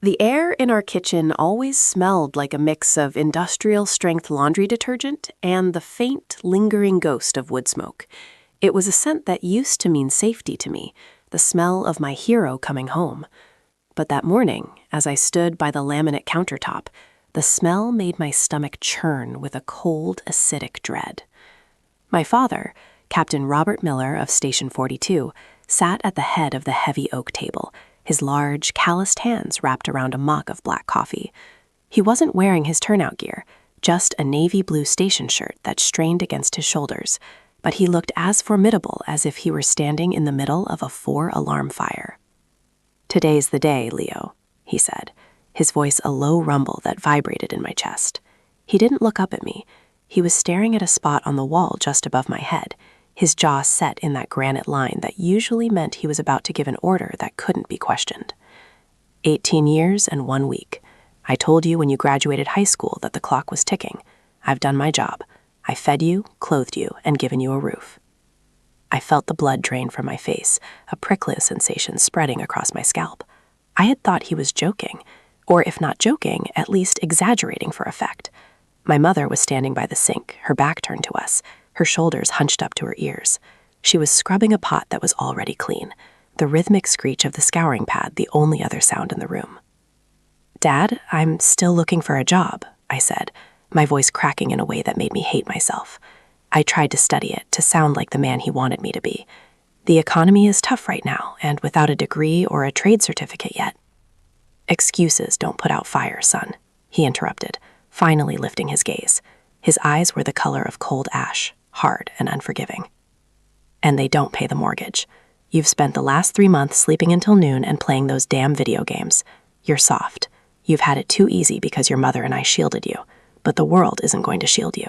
The air in our kitchen always smelled like a mix of industrial-strength laundry detergent and the faint, lingering ghost of wood smoke. It was a scent that used to mean safety to me, the smell of my hero coming home. But that morning, as I stood by the laminate countertop, the smell made my stomach churn with a cold, acidic dread. My father, Captain Robert Miller of Station 42, sat at the head of the heavy oak table, his large, calloused hands wrapped around a mug of black coffee. He wasn't wearing his turnout gear, just a navy blue station shirt that strained against his shoulders, but he looked as formidable as if he were standing in the middle of a 4-alarm fire. "Today's the day, Leo," he said, his voice a low rumble that vibrated in my chest. He didn't look up at me. He was staring at a spot on the wall just above my head, his jaw set in that granite line that usually meant he was about to give an order that couldn't be questioned. 18 years and 1 week. I told you when you graduated high school that the clock was ticking. I've done my job. I fed you, clothed you, and given you a roof. I felt the blood drain from my face, a prickly sensation spreading across my scalp. I had thought he was joking, or if not joking, at least exaggerating for effect. My mother was standing by the sink, her back turned to us, her shoulders hunched up to her ears. She was scrubbing a pot that was already clean, the rhythmic screech of the scouring pad the only other sound in the room. "Dad, I'm still looking for a job," I said, my voice cracking in a way that made me hate myself. I tried to study it, to sound like the man he wanted me to be. The economy is tough right now, and without a degree or a trade certificate yet. "Excuses don't put out fire, son," he interrupted, finally lifting his gaze. His eyes were the color of cold ash, hard and unforgiving. "And they don't pay the mortgage. You've spent the last 3 months sleeping until noon and playing those damn video games. You're soft. You've had it too easy because your mother and I shielded you, but the world isn't going to shield you."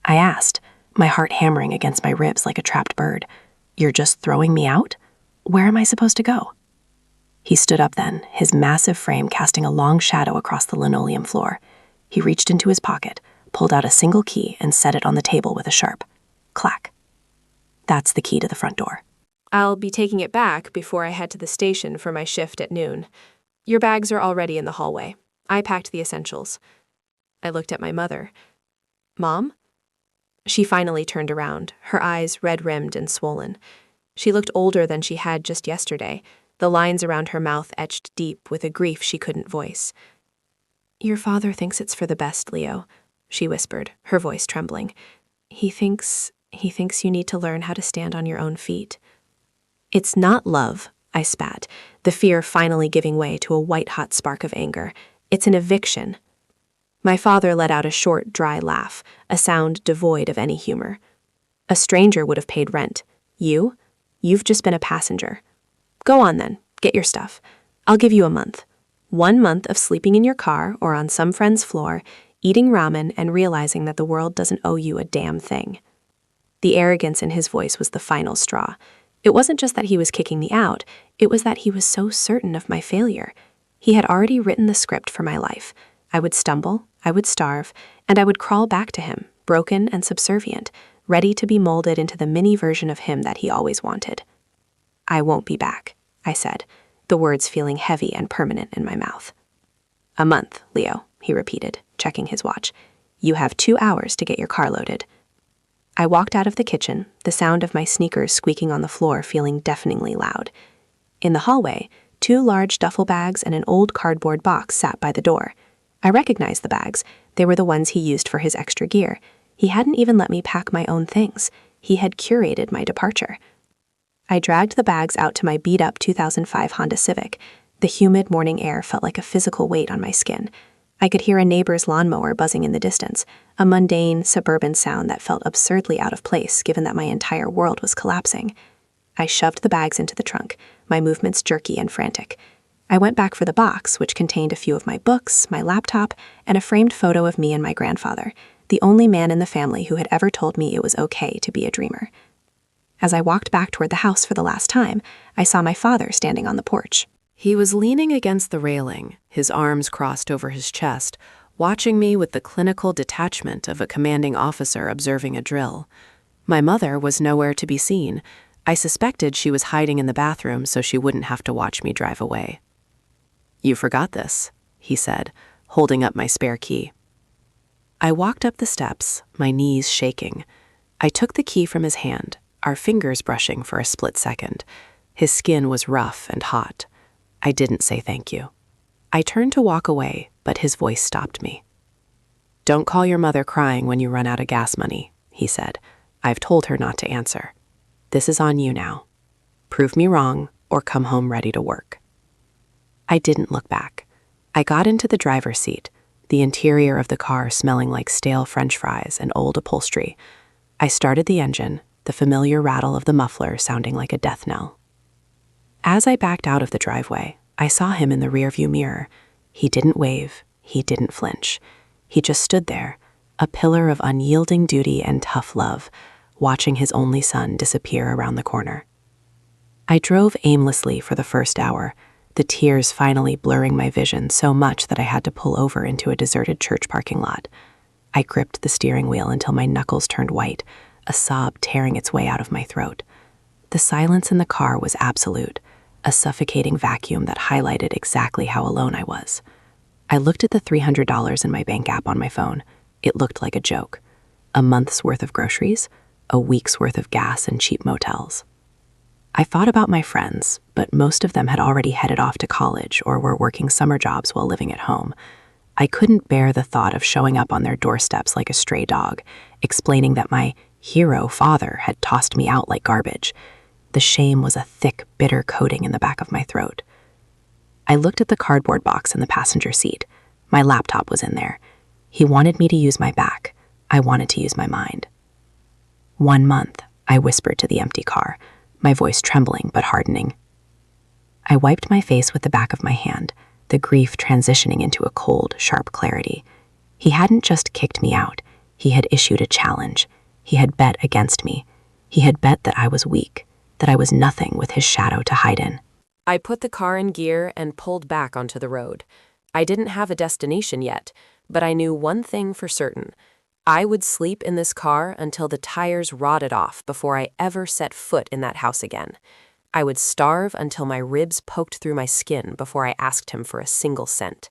I asked, my heart hammering against my ribs like a trapped bird. "You're just throwing me out? Where am I supposed to go?" He stood up then, his massive frame casting a long shadow across the linoleum floor. He reached into his pocket, pulled out a single key, and set it on the table with a sharp clack. "That's the key to the front door. I'll be taking it back before I head to the station for my shift at noon. Your bags are already in the hallway. I packed the essentials." I looked at my mother. "Mom?" She finally turned around, her eyes red-rimmed and swollen. She looked older than she had just yesterday, the lines around her mouth etched deep with a grief she couldn't voice. "Your father thinks it's for the best, Leo," she whispered, her voice trembling. He thinks you need to learn how to stand on your own feet." "It's not love," I spat, the fear finally giving way to a white-hot spark of anger. "It's an eviction." My father let out a short, dry laugh, a sound devoid of any humor. "A stranger would have paid rent. You've just been a passenger. Go on then, get your stuff. I'll give you a month. 1 month of sleeping in your car or on some friend's floor, eating ramen and realizing that the world doesn't owe you a damn thing." The arrogance in his voice was the final straw. It wasn't just that he was kicking me out, it was that he was so certain of my failure. He had already written the script for my life. I would stumble, I would starve, and I would crawl back to him, broken and subservient, ready to be molded into the mini version of him that he always wanted. "I won't be back," I said, the words feeling heavy and permanent in my mouth. "A month, Leo," he repeated, checking his watch. "You have 2 hours to get your car loaded." I walked out of the kitchen, the sound of my sneakers squeaking on the floor feeling deafeningly loud. In the hallway, 2 large duffel bags and an old cardboard box sat by the door. I recognized the bags. They were the ones he used for his extra gear. He hadn't even let me pack my own things. He had curated my departure. I dragged the bags out to my beat-up 2005 Honda Civic. The humid morning air felt like a physical weight on my skin. I could hear a neighbor's lawnmower buzzing in the distance, a mundane, suburban sound that felt absurdly out of place given that my entire world was collapsing. I shoved the bags into the trunk, my movements jerky and frantic. I went back for the box, which contained a few of my books, my laptop, and a framed photo of me and my grandfather, the only man in the family who had ever told me it was okay to be a dreamer. As I walked back toward the house for the last time, I saw my father standing on the porch. He was leaning against the railing, his arms crossed over his chest, watching me with the clinical detachment of a commanding officer observing a drill. My mother was nowhere to be seen. I suspected she was hiding in the bathroom so she wouldn't have to watch me drive away. "You forgot this," he said, holding up my spare key. I walked up the steps, my knees shaking. I took the key from his hand, our fingers brushing for a split second. His skin was rough and hot. I didn't say thank you. I turned to walk away, but his voice stopped me. "Don't call your mother crying when you run out of gas money," he said. "I've told her not to answer. This is on you now. Prove me wrong or come home ready to work." I didn't look back. I got into the driver's seat, the interior of the car smelling like stale French fries and old upholstery. I started the engine, the familiar rattle of the muffler sounding like a death knell. As I backed out of the driveway, I saw him in the rearview mirror. He didn't wave, he didn't flinch. He just stood there, a pillar of unyielding duty and tough love, watching his only son disappear around the corner. I drove aimlessly for the first hour, the tears finally blurring my vision so much that I had to pull over into a deserted church parking lot. I gripped the steering wheel until my knuckles turned white, a sob tearing its way out of my throat. The silence in the car was absolute, a suffocating vacuum that highlighted exactly how alone I was. I looked at the $300 in my bank app on my phone. It looked like a joke. A month's worth of groceries, a week's worth of gas and cheap motels. I thought about my friends, but most of them had already headed off to college or were working summer jobs while living at home. I couldn't bear the thought of showing up on their doorsteps like a stray dog, explaining that my hero father had tossed me out like garbage. The shame was a thick, bitter coating in the back of my throat. I looked at the cardboard box in the passenger seat. My laptop was in there. He wanted me to use my back. I wanted to use my mind. 1 month, I whispered to the empty car, my voice trembling but hardening. I wiped my face with the back of my hand, the grief transitioning into a cold, sharp clarity. He hadn't just kicked me out. He had issued a challenge. He had bet against me. He had bet that I was weak, that I was nothing with his shadow to hide in. I put the car in gear and pulled back onto the road. I didn't have a destination yet, but I knew one thing for certain. I would sleep in this car until the tires rotted off before I ever set foot in that house again. I would starve until my ribs poked through my skin before I asked him for a single cent.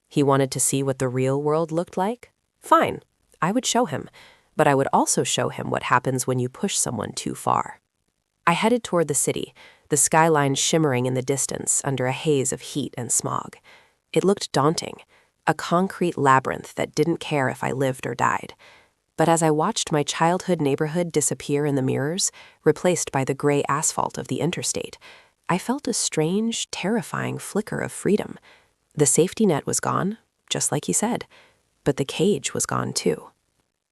He wanted to see what the real world looked like? Fine, I would show him, but I would also show him what happens when you push someone too far. I headed toward the city, the skyline shimmering in the distance under a haze of heat and smog. It looked daunting, a concrete labyrinth that didn't care if I lived or died. But as I watched my childhood neighborhood disappear in the mirrors, replaced by the gray asphalt of the interstate, I felt a strange, terrifying flicker of freedom. The safety net was gone, just like he said, but the cage was gone too.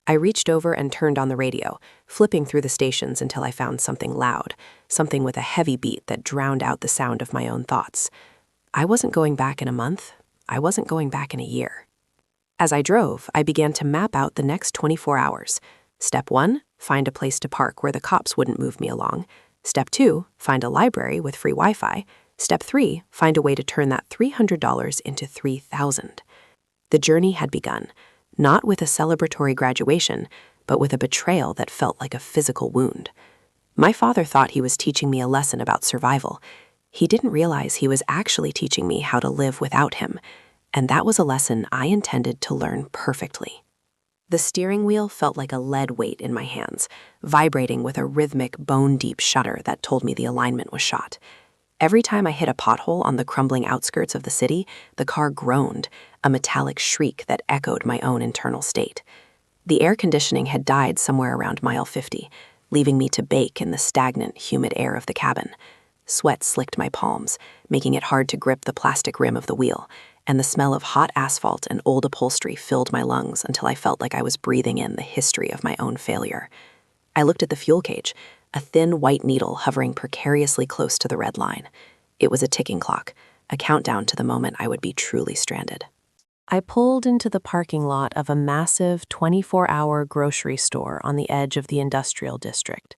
I reached over and turned on the radio, flipping through the stations until I found something loud, something with a heavy beat that drowned out the sound of my own thoughts. I wasn't going back in a month. I wasn't going back in a year. As I drove, I began to map out the next 24 hours. Step 1, find a place to park where the cops wouldn't move me along. Step 2, find a library with free Wi-Fi. Step 3, find a way to turn that $300 into $3,000. The journey had begun, not with a celebratory graduation, but with a betrayal that felt like a physical wound. My father thought he was teaching me a lesson about survival. He didn't realize he was actually teaching me how to live without him, and that was a lesson I intended to learn perfectly. The steering wheel felt like a lead weight in my hands, vibrating with a rhythmic, bone-deep shudder that told me the alignment was shot. Every time I hit a pothole on the crumbling outskirts of the city, the car groaned, a metallic shriek that echoed my own internal state. The air conditioning had died somewhere around mile 50, leaving me to bake in the stagnant, humid air of the cabin. Sweat slicked my palms, making it hard to grip the plastic rim of the wheel, and the smell of hot asphalt and old upholstery filled my lungs until I felt like I was breathing in the history of my own failure. I looked at the fuel gauge, a thin white needle hovering precariously close to the red line. It was a ticking clock, a countdown to the moment I would be truly stranded. I pulled into the parking lot of a massive 24-hour grocery store on the edge of the industrial district.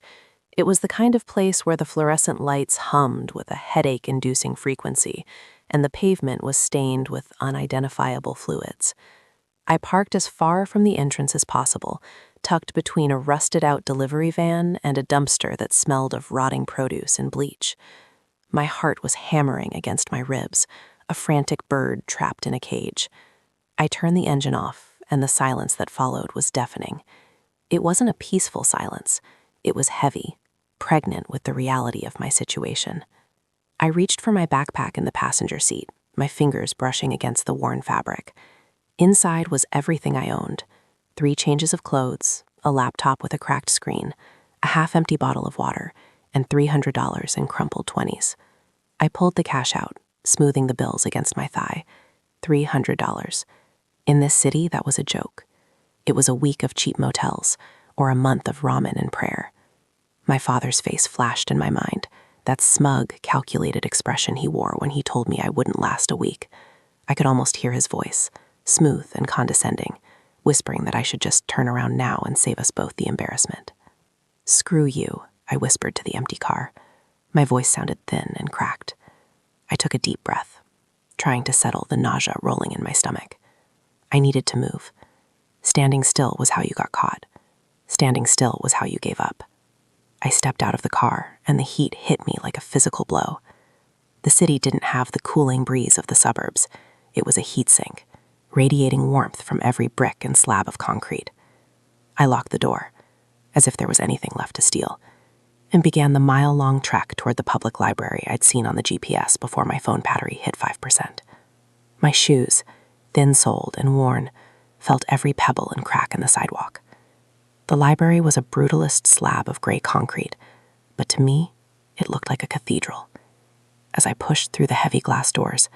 It was the kind of place where the fluorescent lights hummed with a headache-inducing frequency, and the pavement was stained with unidentifiable fluids. I parked as far from the entrance as possible, tucked between a rusted-out delivery van and a dumpster that smelled of rotting produce and bleach. My heart was hammering against my ribs, a frantic bird trapped in a cage. I turned the engine off, and the silence that followed was deafening. It wasn't a peaceful silence. It was heavy, pregnant with the reality of my situation. I reached for my backpack in the passenger seat, my fingers brushing against the worn fabric. Inside was everything I owned: 3 changes of clothes, a laptop with a cracked screen, a half-empty bottle of water, and $300 in crumpled 20s. I pulled the cash out, smoothing the bills against my thigh. $300. In this city, that was a joke. It was a week of cheap motels, or a month of ramen and prayer. My father's face flashed in my mind, that smug, calculated expression he wore when he told me I wouldn't last a week. I could almost hear his voice, smooth and condescending, whispering that I should just turn around now and save us both the embarrassment. "Screw you," I whispered to the empty car. My voice sounded thin and cracked. I took a deep breath, trying to settle the nausea rolling in my stomach. I needed to move. Standing still was how you got caught. Standing still was how you gave up. I stepped out of the car, and the heat hit me like a physical blow. The city didn't have the cooling breeze of the suburbs. It was a heat sink, radiating warmth from every brick and slab of concrete. I locked the door, as if there was anything left to steal, and began the mile-long trek toward the public library I'd seen on the GPS before my phone battery hit 5%. My shoes, thin-soled and worn, felt every pebble and crack in the sidewalk. The library was a brutalist slab of gray concrete, but to me, it looked like a cathedral. As I pushed through the heavy glass doors,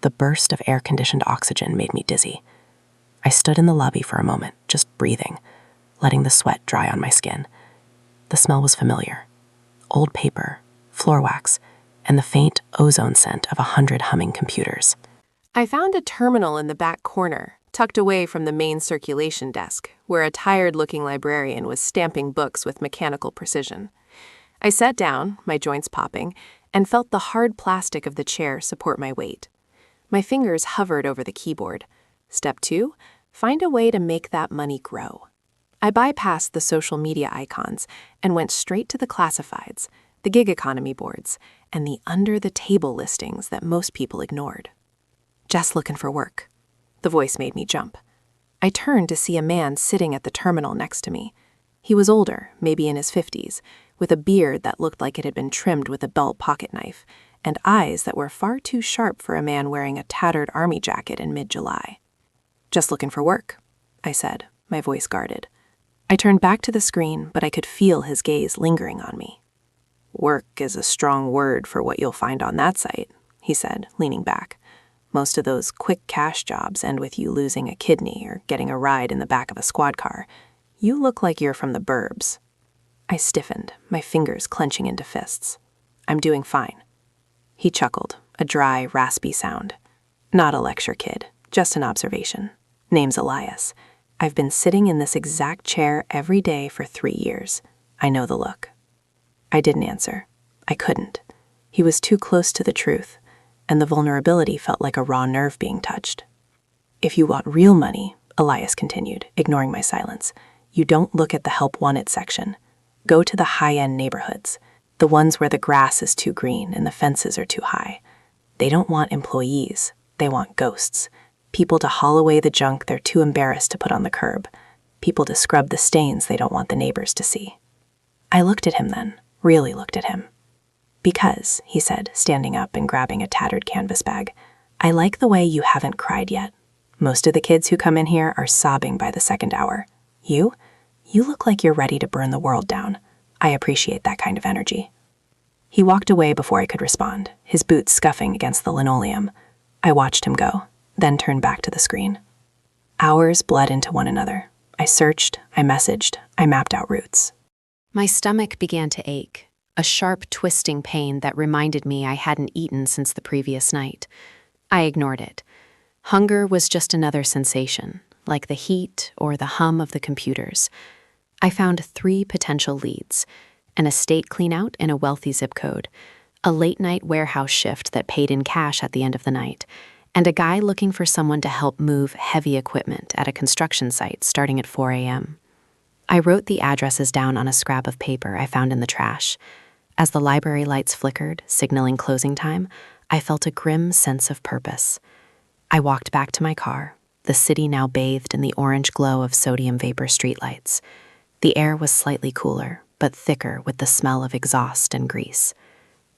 the burst of air-conditioned oxygen made me dizzy. I stood in the lobby for a moment, just breathing, letting the sweat dry on my skin. The smell was familiar: old paper, floor wax, and the faint ozone scent of 100 humming computers. I found a terminal in the back corner, tucked away from the main circulation desk, where a tired-looking librarian was stamping books with mechanical precision. I sat down, my joints popping, and felt the hard plastic of the chair support my weight. My fingers hovered over the keyboard. Step 2, find a way to make that money grow. I bypassed the social media icons and went straight to the classifieds, the gig economy boards, and the under-the-table listings that most people ignored. "Just looking for work." The voice made me jump. I turned to see a man sitting at the terminal next to me. He was older, maybe in his 50s, with a beard that looked like it had been trimmed with a belt pocket knife, and eyes that were far too sharp for a man wearing a tattered army jacket in mid-July. "Just looking for work," I said, my voice guarded. I turned back to the screen, but I could feel his gaze lingering on me. "Work is a strong word for what you'll find on that site," he said, leaning back. "Most of those quick cash jobs end with you losing a kidney or getting a ride in the back of a squad car. You look like you're from the burbs." I stiffened, my fingers clenching into fists. "I'm doing fine." He chuckled, a dry, raspy sound. "Not a lecture, kid, just an observation. Name's Elias. I've been sitting in this exact chair every day for 3 years. I know the look." I didn't answer. I couldn't. He was too close to the truth, and the vulnerability felt like a raw nerve being touched. "If you want real money," Elias continued, ignoring my silence, "you don't look at the help wanted section. Go to the high-end neighborhoods, the ones where the grass is too green and the fences are too high. They don't want employees, they want ghosts. People to haul away the junk they're too embarrassed to put on the curb. People to scrub the stains they don't want the neighbors to see." I looked at him then, really looked at him. "Because," he said, standing up and grabbing a tattered canvas bag, "I like the way you haven't cried yet. Most of the kids who come in here are sobbing by the second hour. You look like you're ready to burn the world down. I appreciate that kind of energy." He walked away before I could respond, his boots scuffing against the linoleum. I watched him go, then turned back to the screen. Hours bled into one another. I searched, I messaged, I mapped out routes. My stomach began to ache, a sharp twisting pain that reminded me I hadn't eaten since the previous night. I ignored it. Hunger was just another sensation, like the heat or the hum of the computers. I found 3 potential leads: an estate cleanout in a wealthy zip code, a late-night warehouse shift that paid in cash at the end of the night, and a guy looking for someone to help move heavy equipment at a construction site starting at 4 a.m. I wrote the addresses down on a scrap of paper I found in the trash. As the library lights flickered, signaling closing time, I felt a grim sense of purpose. I walked back to my car, the city now bathed in the orange glow of sodium vapor streetlights. The air was slightly cooler, but thicker with the smell of exhaust and grease.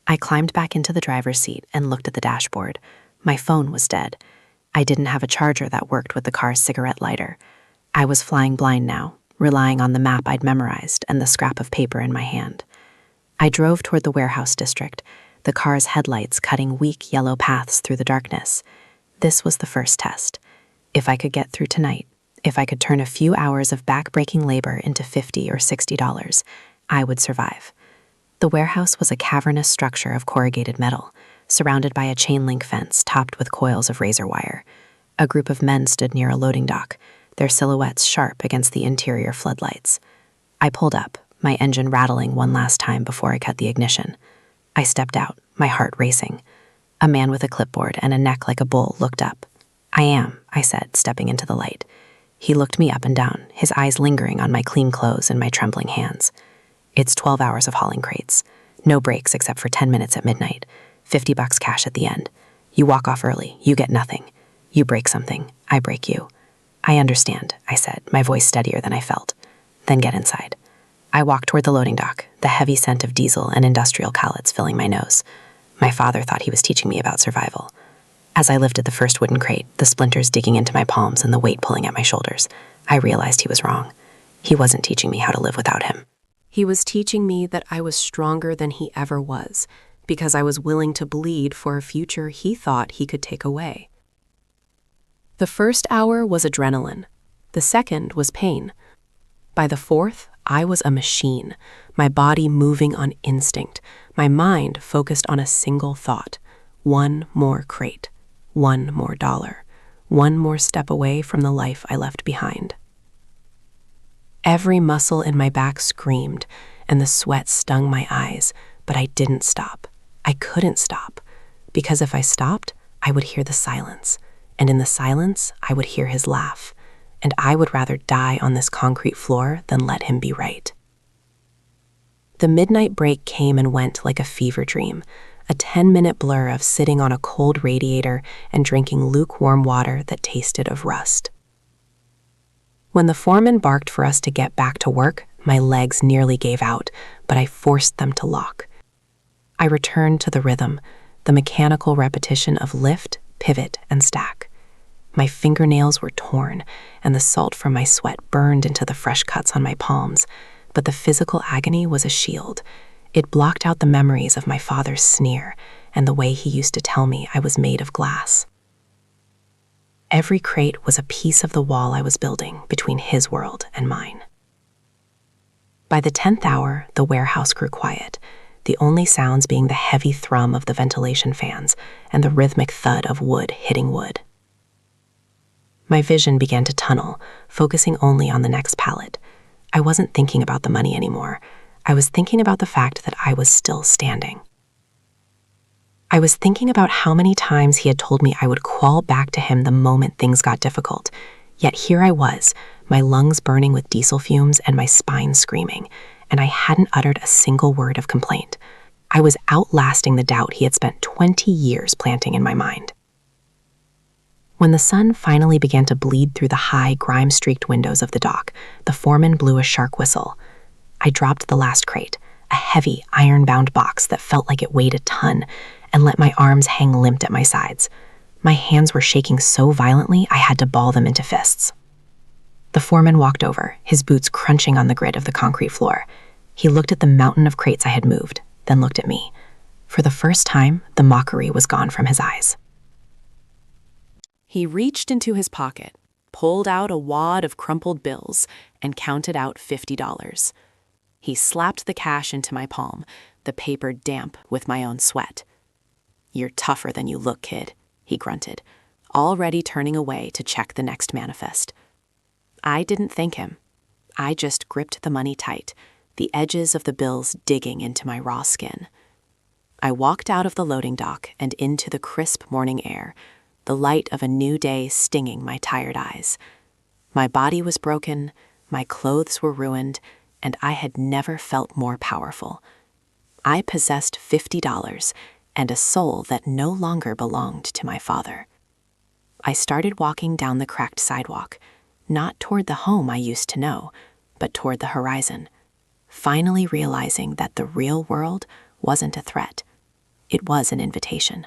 I climbed back into the driver's seat and looked at the dashboard. My phone was dead. I didn't have a charger that worked with the car's cigarette lighter. I was flying blind now, relying on the map I'd memorized and the scrap of paper in my hand. I drove toward the warehouse district, the car's headlights cutting weak yellow paths through the darkness. This was the first test. If I could get through tonight, if I could turn a few hours of back-breaking labor into $50 or $60, I would survive. The warehouse was a cavernous structure of corrugated metal, surrounded by a chain-link fence topped with coils of razor wire. A group of men stood near a loading dock, their silhouettes sharp against the interior floodlights. I pulled up, my engine rattling one last time before I cut the ignition. I stepped out, my heart racing. A man with a clipboard and a neck like a bull looked up. "I am," I said, stepping into the light. He looked me up and down, his eyes lingering on my clean clothes and my trembling hands. "It's 12 hours of hauling crates. No breaks except for 10 minutes at midnight. $50 cash at the end. You walk off early, you get nothing. You break something, I break you." "I understand," I said, my voice steadier than I felt. "Then get inside." I walked toward the loading dock, the heavy scent of diesel and industrial pallets filling my nose. My father thought he was teaching me about survival. As I lifted the first wooden crate, the splinters digging into my palms and the weight pulling at my shoulders, I realized he was wrong. He wasn't teaching me how to live without him. He was teaching me that I was stronger than he ever was, because I was willing to bleed for a future he thought he could take away. The first hour was adrenaline. The second was pain. By the fourth, I was a machine, my body moving on instinct, my mind focused on a single thought: one more crate, one more dollar, one more step away from the life I left behind. Every muscle in my back screamed, and the sweat stung my eyes, but I didn't stop. I couldn't stop, because if I stopped, I would hear the silence, and in the silence, I would hear his laugh, and I would rather die on this concrete floor than let him be right. The midnight break came and went like a fever dream, a 10-minute blur of sitting on a cold radiator and drinking lukewarm water that tasted of rust. When the foreman barked for us to get back to work, my legs nearly gave out, but I forced them to lock. I returned to the rhythm, the mechanical repetition of lift, pivot, and stack. My fingernails were torn, and the salt from my sweat burned into the fresh cuts on my palms, but the physical agony was a shield. It blocked out the memories of my father's sneer and the way he used to tell me I was made of glass. Every crate was a piece of the wall I was building between his world and mine. By the 10th hour, the warehouse grew quiet, the only sounds being the heavy thrum of the ventilation fans and the rhythmic thud of wood hitting wood. My vision began to tunnel, focusing only on the next pallet. I wasn't thinking about the money anymore. I was thinking about the fact that I was still standing. I was thinking about how many times he had told me I would crawl back to him the moment things got difficult. Yet here I was, my lungs burning with diesel fumes and my spine screaming, and I hadn't uttered a single word of complaint. I was outlasting the doubt he had spent 20 years planting in my mind. When the sun finally began to bleed through the high, grime-streaked windows of the dock, the foreman blew a shark whistle. I dropped the last crate, a heavy, iron-bound box that felt like it weighed a ton, and let my arms hang limp at my sides. My hands were shaking so violently I had to ball them into fists. The foreman walked over, his boots crunching on the grit of the concrete floor. He looked at the mountain of crates I had moved, then looked at me. For the first time, the mockery was gone from his eyes. He reached into his pocket, pulled out a wad of crumpled bills, and counted out $50. He slapped the cash into my palm, the paper damp with my own sweat. "You're tougher than you look, kid," he grunted, already turning away to check the next manifest. I didn't thank him. I just gripped the money tight, the edges of the bills digging into my raw skin. I walked out of the loading dock and into the crisp morning air, the light of a new day stinging my tired eyes. My body was broken, my clothes were ruined, and I had never felt more powerful. I possessed $50, and a soul that no longer belonged to my father. I started walking down the cracked sidewalk, not toward the home I used to know, but toward the horizon, finally realizing that the real world wasn't a threat. It was an invitation.